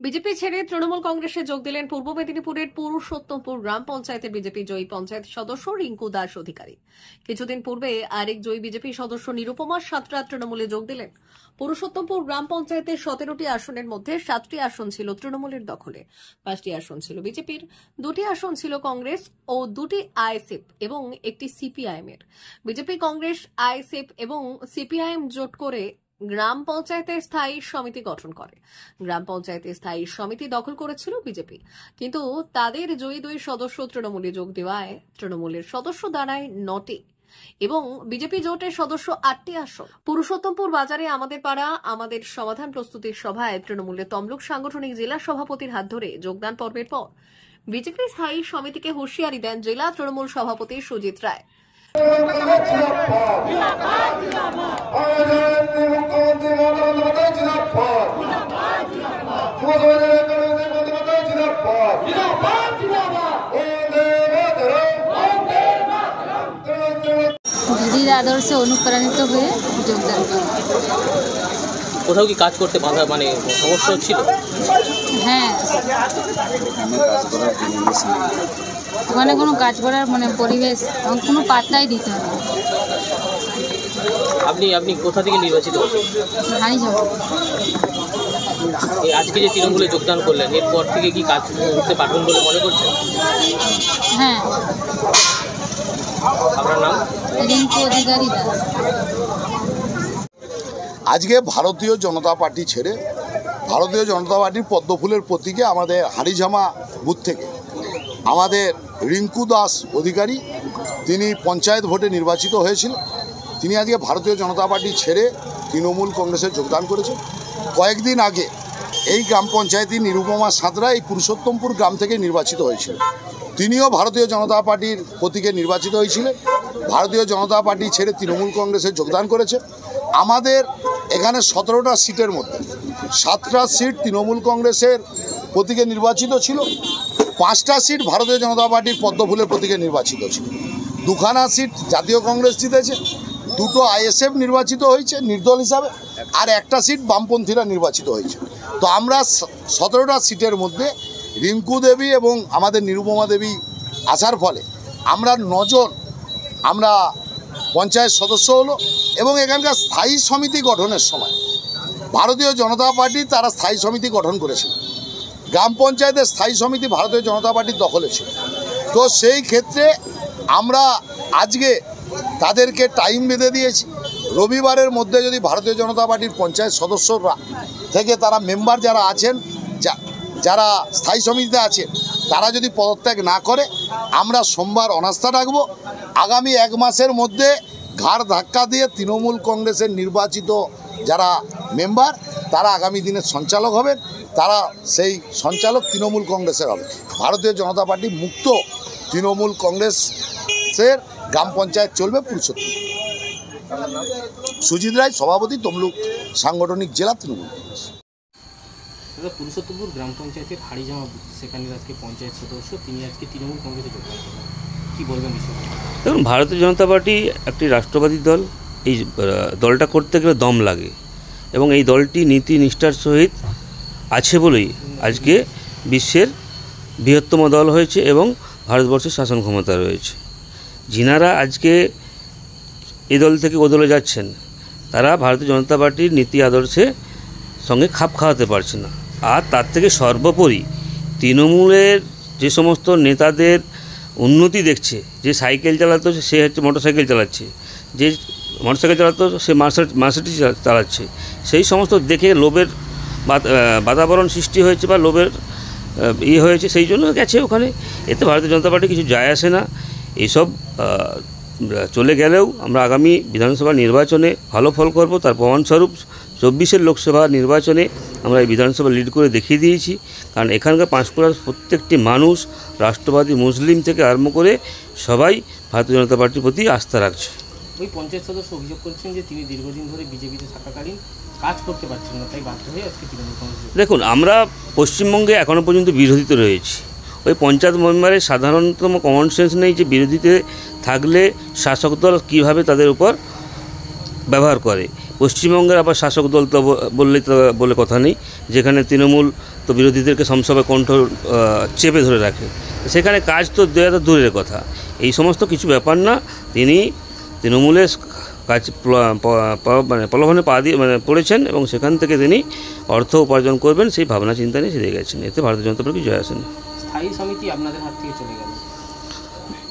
BJP ছেড়ে তৃণমূল কংগ্রেসে যোগ দিলেন পূর্ব মেদিনীপুরের পুরুষোত্তমপুর গ্রাম পঞ্চায়েতের বিজেপি জয়ী পঞ্চায়েত সদস্য রিঙ্কু দাস অধিকারী। কিছুদিন পূর্বে আরেক জয়ী বিজেপি সদস্য নিরুপমা সাঁতরা তৃণমূলে যোগ দিলেন। পুরুষোত্তমপুর গ্রাম পঞ্চায়েতের 17টি আসনের মধ্যে 7টি আসন ছিল তৃণমূলের দখলে, 5টি আসন ছিল বিজেপির, 2টি আসন ছিল কংগ্রেস ও 2টি আইএসএফ এবং একটি সিপিআইএম এর। বিজেপি, কংগ্রেস, আইএসএফ এবং সিপিআইএম জোট করে গ্রাম পঞ্চায়েতের স্থায়ী সমিতি গঠন করে। গ্রাম পঞ্চায়েতের স্থায়ী সমিতি দখল করেছিল বিজেপি, কিন্তু তাদের জয়ী 2 সদস্য তৃণমূলে যোগ দেওয়ায় তৃণমূলের সদস্য দাঁড়ায় 9টি এবং বিজেপি জোটের সদস্য 8টি আসন। পুরুষোত্তমপুর বাজারে আমাদের পাড়া আমাদের সমাধান প্রস্তুতির সভায় তৃণমূলের তমলুক সাংগঠনিক জেলা সভাপতির হাত ধরে যোগদান পর্বের পর বিজেপি স্থায়ী সমিতিকে হুঁশিয়ারি দেন জেলা তৃণমূল সভাপতি সুজিত রায়। দিদির আদর্শে অনুপ্রাণিত হয়ে যোগদান করি। কোথাও কি কাজ করতে বাধা মানে সমস্যা হচ্ছিল? হ্যাঁ, ওখানে কোনো কাজ করার মানে পরিবেশ কোনো পাত্তাই দিতে হবে। আপনি কোথা থেকে নির্বাচিত হচ্ছেন? হানি যাব। আজকে যে তৃণমূলে যোগদান করলেন, এরপর থেকে কি কাজ করতে পারবেন বলে মনে করছেন? হ্যাঁ। আপনার নাম? রিঙ্কু অধিকারী দাস। আজকে ভারতীয় জনতা পার্টি ছেড়ে ভারতীয় জনতা পার্টির পদ্মফুলের প্রতীকে আমাদের হাড়িঝামা বুথ থেকে আমাদের রিঙ্কু দাস অধিকারী, তিনি পঞ্চায়েত ভোটে নির্বাচিত হয়েছিল। তিনি আজকে ভারতীয় জনতা পার্টি ছেড়ে তৃণমূল কংগ্রেসে যোগদান করেছেন। কয়েকদিন আগে এই গ্রাম পঞ্চায়েতে নিরুপমা সাঁতরা এই পুরুষোত্তমপুর গ্রাম থেকে নির্বাচিত হয়েছিল। তিনিও ভারতীয় জনতা পার্টির প্রতীকে নির্বাচিত হয়েছিলেন। ভারতীয় জনতা পার্টি ছেড়ে তৃণমূল কংগ্রেসে যোগদান করেছে। আমাদের এখানে 17টা সিটের মধ্যে 7টা সিট তৃণমূল কংগ্রেসের প্রতীকে নির্বাচিত ছিল, 5টা সিট ভারতীয় জনতা পার্টির পদ্মফুলের প্রতীকে নির্বাচিত ছিল। 2খানা সিট জাতীয় কংগ্রেস জিতেছে, 2টো আইএসএফ নির্বাচিত হয়েছে নির্দল হিসাবে, আর 1টা সিট বামপন্থীরা নির্বাচিত হয়েছে। তো আমরা 17টা সিটের মধ্যে রিঙ্কু দেবী এবং আমাদের নিরুপমা দেবী আসার ফলে আমরা 9 জন আমরা পঞ্চায়েত সদস্য হলো। এবং এখানকার স্থায়ী সমিতি গঠনের সময় ভারতীয় জনতা পার্টি তারা স্থায়ী সমিতি গঠন করেছিল। গ্রাম পঞ্চায়েতের স্থায়ী সমিতি ভারতীয় জনতা পার্টির দখলে ছিল। তো সেই ক্ষেত্রে আমরা আজকে তাদেরকে টাইম বেঁধে দিয়েছি। রবিবারের মধ্যে যদি ভারতীয় জনতা পার্টির পঞ্চায়েত সদস্যরা থেকে তারা মেম্বার যারা আছেন, যারা স্থায়ী সমিতিতে আছেন, তারা যদি পদত্যাগ না করে আমরা সোমবার অনাস্থা রাখব। আগামী 1 মাসের মধ্যে ঘাড় ধাক্কা দিয়ে তৃণমূল কংগ্রেসের নির্বাচিত যারা মেম্বার তারা আগামী দিনের সঞ্চালক হবেন। তারা সেই সঞ্চালক তৃণমূল কংগ্রেসের হবে। ভারতীয় জনতা পার্টি মুক্ত তৃণমূল কংগ্রেসের গ্রাম পঞ্চায়েত চলবে পুরুষোত্তম। সুজিত রায়, সভাপতি, তমলুক সাংগঠনিক জেলা তৃণমূল কংগ্রেস। পুরুষোত্তমপুর গ্রাম পঞ্চায়েতের হাড়িজামা সেখানে আজকে পঞ্চায়েত সদস্য, তিনি আজকে তৃণমূল কংগ্রেসে যোগদান করলেন, কি বলবেন বিষয়ে? দেখুন, ভারতীয় জনতা পার্টি একটি রাষ্ট্রবাদী দল। এই দলটা করতে গেলে দম লাগে এবং এই দলটি নীতি নিষ্ঠার সহিত আছে বলেই আজকে বিশ্বের বৃহত্তম দল হয়েছে এবং ভারতবর্ষের শাসন ক্ষমতা রয়েছে। যিনারা আজকে এই দল থেকে ও দলে যাচ্ছেন তারা ভারতীয় জনতা পার্টির নীতি আদর্শে সঙ্গে খাপ খাওয়াতে পারছে না। আর তার থেকে সর্বোপরি তৃণমূলের যে সমস্ত নেতাদের উন্নতি দেখছে, যে সাইকেল চালাতো সে হচ্ছে মোটরসাইকেল চালাচ্ছে, যে মোটরসাইকেল চালাতো সে মার্সিডিজ চালাচ্ছে, সেই সমস্ত দেখে লোভের বাতাবরণ সৃষ্টি হয়েছে বা লোভের হয়েছে, সেই জন্য গেছে ওখানে। এতে ভারতীয় জনতা পার্টি কিছু যায় আসে না। এইসব চলে গেলেও আমরা আগামী বিধানসভা নির্বাচনে ভালো ফল করব। তার প্রমাণস্বরূপ 24-এর লোকসভা নির্বাচনে আমরা এই বিধানসভা লিড করে দেখিয়ে দিয়েছি। কারণ এখানকার পাঁশকুড়ার প্রত্যেকটি মানুষ রাষ্ট্রবাদী মুসলিম থেকে আরম্ভ করে সবাই ভারতীয় জনতা পার্টির প্রতি আস্থা রাখছে। ওই পঞ্চায়েত সদস্য অভিযোগ করছেন যে তিনি দীর্ঘদিন ধরে বিজেপিতে থাকাকালীন কাজ করতে পারছেন না, তাই বাধ্য হয়ে আজকে তৃণমূল কংগ্রেস। দেখুন, আমরা পশ্চিমবঙ্গে এখনও পর্যন্ত বিরোধীতে রয়েছি। ওই পঞ্চায়েত মেম্বারের সাধারণতম কমন সেন্স নেই যে বিরোধীতে থাকলে শাসক দল কীভাবে তাদের উপর ব্যবহার করে। পশ্চিমবঙ্গের আবার শাসক দল তো বললেই তো বলে কথা নেই, যেখানে তৃণমূল তো বিরোধীদেরকে সবসময় কণ্ঠ চেপে ধরে রাখে, সেখানে কাজ তো দেওয়া তো দূরের কথা। এই সমস্ত কিছু ব্যাপার না, তিনি তৃণমূলের কাজ মানে প্রলোভনে পা দিয়ে মানে পড়েছেন এবং সেখান থেকে তিনি অর্থ উপার্জন করবেন সেই ভাবনা চিন্তা নিয়ে সেরে গেছেন। এতে ভারতীয় জনতা পার্টি জয় আসেনি। স্থায়ী সমিতি আপনাদের হাত থেকে চলে গেল।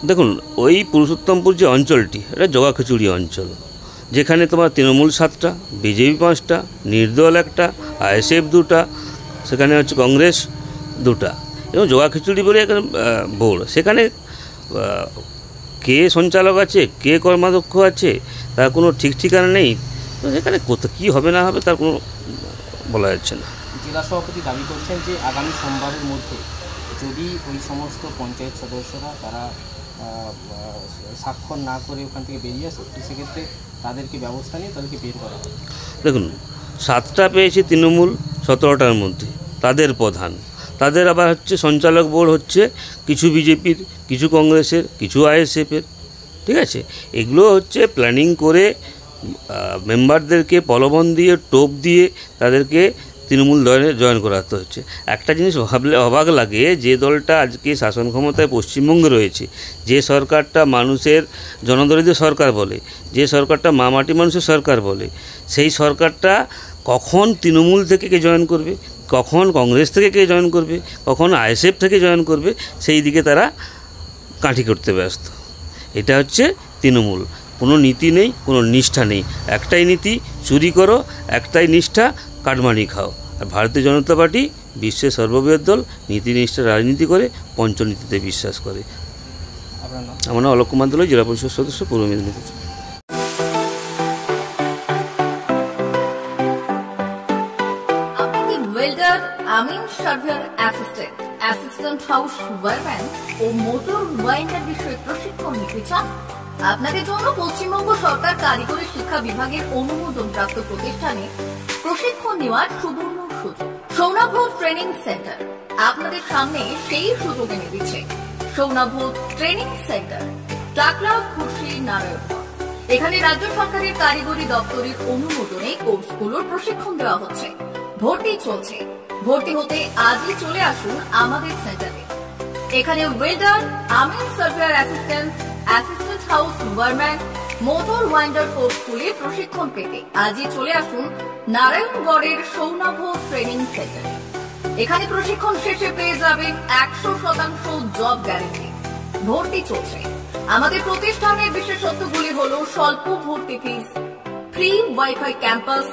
দেখুন, ওই পুরুষোত্তমপুর যে অঞ্চলটি, এটা জগাখিচুড়ি অঞ্চল, যেখানে তোমার তৃণমূল 7টা, বিজেপি 5টা, নির্দল 1টা, আইএসএফ 2টা, সেখানে হচ্ছে কংগ্রেস 2টা এবং জগাখিচুড়ি বলে এখানে বোর্ড। সেখানে কে সঞ্চালক আছে, কে কর্মাধ্যক্ষ আছে, তার কোনো ঠিক ঠিকানা নেই। তো সেখানে কী হবে না হবে তার কোনো বলা যাচ্ছে না। জেলা সভাপতি দাবি করছেন যে আগামী সোমবারের মধ্যে যদি ওই সমস্ত পঞ্চায়েত সদস্যরা তারা স্বাক্ষর না করে ওখান থেকে বেরিয়ে আসে, সেক্ষেত্রে তাদেরকে ব্যবস্থা নিয়ে তাদেরকে বের করা হবে। দেখুন, 7টা পেয়েছে তৃণমূল 17টার মধ্যে, তাদের প্রধান, তাদের আবার হচ্ছে সঞ্চালক বোর্ড হচ্ছে কিছু বিজেপির, কিছু কংগ্রেসের, কিছু আইএসএফের, ঠিক আছে। এগুলো হচ্ছে প্ল্যানিং করে মেম্বারদেরকে প্রলোভন দিয়ে, টোপ দিয়ে তাদেরকে তৃণমূল দলে জয়েন করাতে হচ্ছে। একটা জিনিস ভাবলে অবাক লাগে, যে দলটা আজকে শাসন ক্ষমতায় পশ্চিমবঙ্গে রয়েছে, যে সরকারটা মানুষের জনদরিদ্র সরকার বলে, যে সরকারটা মাটি মানুষের সরকার বলে, সেই সরকারটা কখন তৃণমূল থেকে কে জয়েন করবে, কখন কংগ্রেস থেকে কে জয়েন করবে, কখন আইএসএফ থেকে জয়েন করবে, সেই দিকে তারা কাঠি করতে ব্যস্ত। এটা হচ্ছে তৃণমূল। কোনো নীতি নেই, কোনো নিষ্ঠা নেই। একটাই নীতি, চুরি করো, একটাই নিষ্ঠা, কাটমানি খাও। আর ভারতীয় জনতা পার্টি বিশ্বের সর্ববৃহৎ দল, নীতি নিষ্ঠা রাজনীতি করে, পঞ্চনীতিতে বিশ্বাস করে। আমার নাম অলোক কুমার দোলই, জেলা পরিষদ সদস্য, পূর্ব মেদিনীপুর। ওয়েল্ডার, আমিন surveyor assistant, assistant house wireman ও মোটর ওয়াইন্ডার বিষয়ে প্রশিক্ষণ নিতে চান? আপনাদের জন্য পশ্চিমবঙ্গ সরকার কারিগরি শিক্ষা বিভাগের অনুমোদনপ্রাপ্ত প্রতিষ্ঠানে প্রশিক্ষণ নেওয়ার সুবর্ণ সুযোগ। সৌনাভ ট্রেনিং সেন্টার আপনাদের সামনে সেই সুযোগ এনে দিচ্ছে। সৌনাভ ট্রেনিং সেন্টার, টাকলা, খুশি, নারায়ণগড়। এখানে রাজ্য সরকারের কারিগরি দপ্তরের অনুমোদনে কোর্সগুলোর প্রশিক্ষণ দেওয়া হচ্ছে। ভর্তি চলছে। ভর্তি হতে আজই চলে আসুন আমাদের সেন্টারে। এখানে ওয়েল্ডার, আমিন surveyor assistant, assistant house wireman, motor winder কোর্সগুলি প্রশিক্ষণ পেতে আজই চলে আসুন নারায়ণগড়ের সৌনাভ ট্রেনিং সেন্টারে। এখানে প্রশিক্ষণ শেষে পেয়ে যাবেন 100% জব গ্যারান্টি। ভর্তি চলছে। আমাদের প্রতিষ্ঠানের বিশেষত্বগুলি হলো স্বল্প ভর্তি ফিস, ফ্রি ওয়াইফাই ক্যাম্পাস,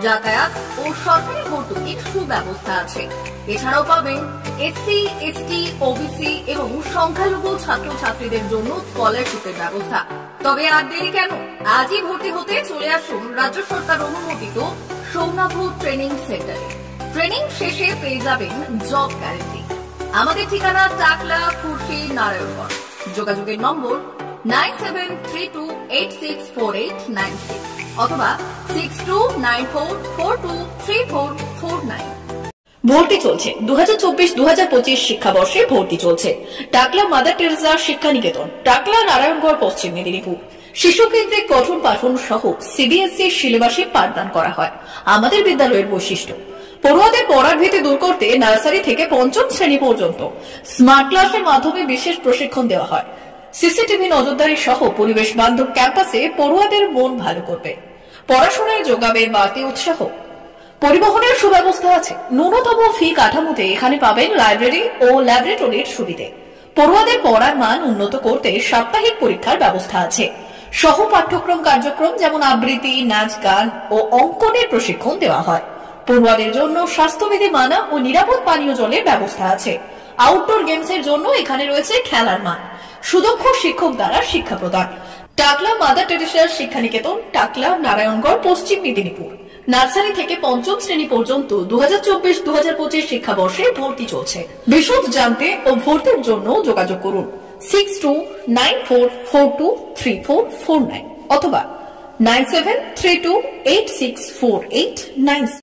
যাতায়াত ও সরকারি ভর্তুকির সুব্যবস্থা আছে। এছাড়াও পাবেন এসসি, এসটি, ওবিসি এবং সংখ্যালঘু ছাত্রছাত্রীদের জন্য স্কলারশিপের ব্যবস্থা। তবে আর দেরি কেন, আজই ভর্তি হতে চলে আসুন রাজ্য সরকার অনুমোদিত সৌনাভ ট্রেনিং সেন্টারে। ট্রেনিং শেষে পেয়ে যাবেন জব গ্যারান্টি। আমাদের ঠিকানা টাকলা, খুশি, নারায়ণগড়। যোগাযোগের নম্বর 9732864896 অথবা 6294423449। ভর্তি চলছে। 2024-2025 শিক্ষাবর্ষে ভর্তি চলছে। টাকলা মাদার টেরেসা শিক্ষা নিকেতন, টাকলা, নারায়ণগড়, পশ্চিম মেদিনীপুর। শিশু কেন্দ্রিক পঠন পাঠন সহ সিবিএসই সিলেবাসে পাঠদান করা হয়। আমাদের বিদ্যালয়ের বৈশিষ্ট্য, পড়ুয়াদের পড়ার ভীতি দূর করতে নার্সারি থেকে পঞ্চম শ্রেণী পর্যন্ত স্মার্ট ক্লাসের মাধ্যমে বিশেষ প্রশিক্ষণ দেওয়া হয়। সিসিটিভি নজরদারি সহ পরিবেশ বান্ধব ক্যাম্পাসে পড়ুয়াদের মন ভালো করবে। পড়াশোনায় যোগাবে বাড়তি উৎসাহ। পরিবহনের সুব্যবস্থা আছে। ন্যূনতম ফি কাঠামোতে এখানে পাবেন লাইব্রেরি ও ল্যাবরেটরির সুবিধে। পড়ুয়াদের পড়ার মান উন্নত করতে সাপ্তাহিক পরীক্ষার ব্যবস্থা আছে। সহ পাঠ্যক্রম কার্যক্রম যেমন আবৃত্তি, নাচ, গান ও অঙ্কনের প্রশিক্ষণ দেওয়া হয়। পড়ুয়াদের জন্য স্বাস্থ্যবিধি মানা ও নিরাপদ পানীয় জলের ব্যবস্থা আছে। আউটডোর গেমসের জন্য এখানে রয়েছে খেলার মাঠ। সুদক্ষ শিক্ষক দ্বারা শিক্ষা প্রদান। টাকলা মাদার টেরেসা শিক্ষা নিকেতন, টাকলা, নারায়ণগড়, পশ্চিম মেদিনীপুর। নার্সারি থেকে পঞ্চম শ্রেণী পর্যন্ত 2024-2025 শিক্ষাবর্ষে ভর্তি চলছে। বিশদ জানতে ও ভর্তির জন্য যোগাযোগ করুন 6294423449 অথবা 9732864896।